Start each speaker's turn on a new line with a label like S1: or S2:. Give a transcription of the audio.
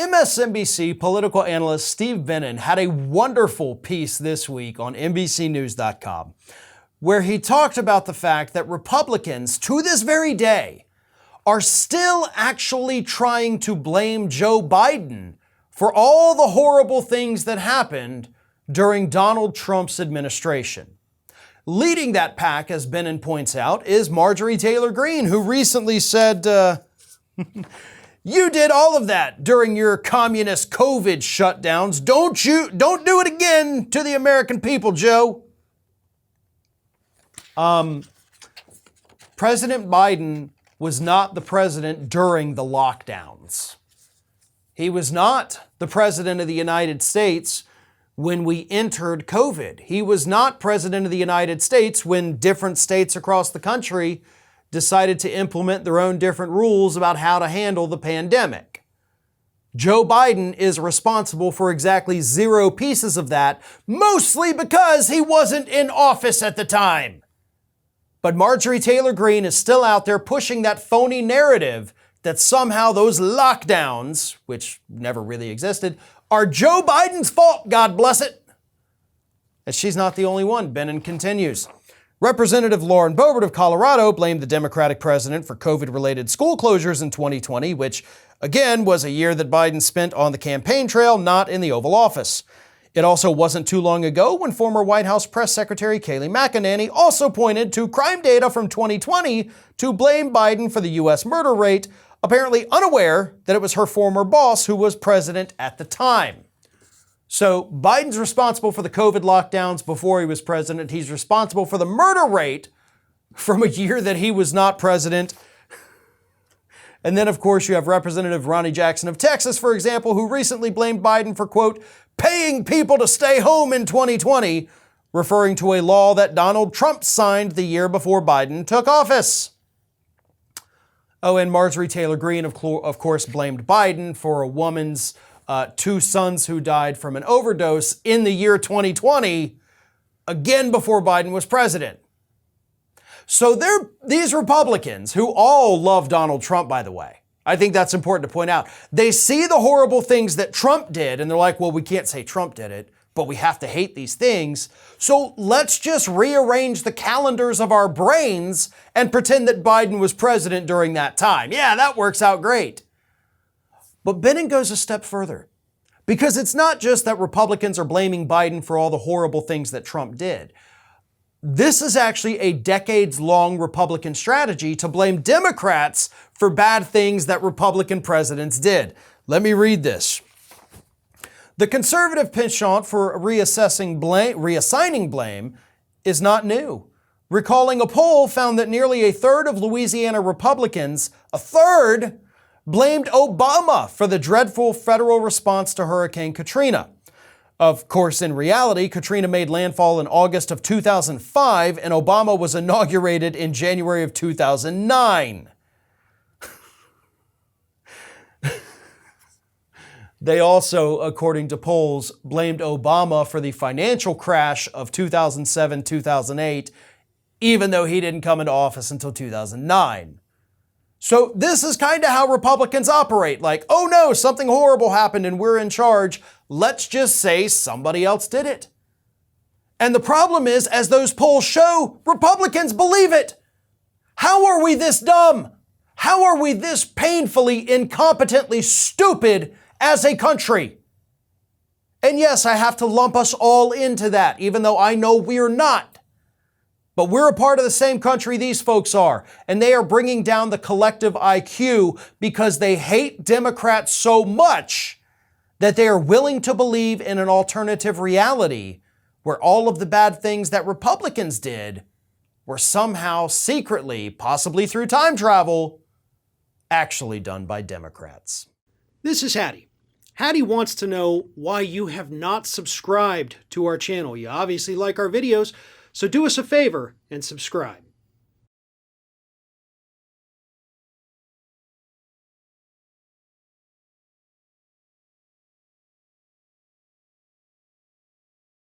S1: MSNBC political analyst Steve Bannon had a wonderful piece this week on NBCNews.com where he talked about the fact that Republicans, to this very day, are still actually trying to blame Joe Biden for all the horrible things that happened during Donald Trump's administration. Leading that pack, as Bannon points out, is Marjorie Taylor Greene, who recently said, you did all of that during your communist COVID shutdowns. Don't do it again to the American people, Joe. President Biden was not the president during the lockdowns. He was not the president of the United States when we entered COVID. He was not president of the United States when different states across the country decided to implement their own different rules about how to handle the pandemic. Joe Biden is responsible for exactly 0 pieces of that, mostly because he wasn't in office at the time. But Marjorie Taylor Greene is still out there pushing that phony narrative that somehow those lockdowns, which never really existed, are Joe Biden's fault, God bless it. And she's not the only one. Bannon continues. Representative Lauren Boebert of Colorado blamed the Democratic president for COVID-related school closures in 2020, which, again, was a year that Biden spent on the campaign trail, not in the Oval Office. It also wasn't too long ago when former White House Press Secretary Kayleigh McEnany also pointed to crime data from 2020 to blame Biden for the U.S. murder rate, apparently unaware that it was her former boss who was president at the time. So Biden's responsible for the COVID lockdowns before he was president. He's responsible for the murder rate from a year that he was not president. And then, of course, you have Representative Ronnie Jackson of Texas, for example, who recently blamed Biden for, quote, paying people to stay home in 2020, referring to a law that Donald Trump signed the year before Biden took office. Oh, and Marjorie Taylor Greene, of course, blamed Biden for a woman's 2 sons who died from an overdose in the year 2020, again before Biden was president. So these Republicans, who all love Donald Trump, by the way, I think that's important to point out. They see the horrible things that Trump did, and they're like, well, we can't say Trump did it, but we have to hate these things. So let's just rearrange the calendars of our brains and pretend that Biden was president during that time. Yeah, that works out great. But Bannon goes a step further, because it's not just that Republicans are blaming Biden for all the horrible things that Trump did. This is actually a decades-long Republican strategy to blame Democrats for bad things that Republican presidents did. Let me read this. The conservative penchant for reassigning blame is not new. Recalling a poll found that nearly a third of Louisiana Republicans, blamed Obama for the dreadful federal response to Hurricane Katrina. Of course, in reality, Katrina made landfall in August of 2005, and Obama was inaugurated in January of 2009. They also, according to polls, blamed Obama for the financial crash of 2007-2008, even though he didn't come into office until 2009. So this is kind of how Republicans operate. Like, oh no, something horrible happened and we're in charge. Let's just say somebody else did it. And the problem is, as those polls show, Republicans believe it. How are we this dumb? How are we this painfully, incompetently stupid as a country? And yes, I have to lump us all into that, even though I know we're not. But we're a part of the same country these folks are, and they are bringing down the collective IQ because they hate Democrats so much that they are willing to believe in an alternative reality where all of the bad things that Republicans did were somehow secretly, possibly through time travel, actually done by Democrats.
S2: This is Hattie. Hattie wants to know why you have not subscribed to our channel. You obviously like our videos, so do us a favor and subscribe.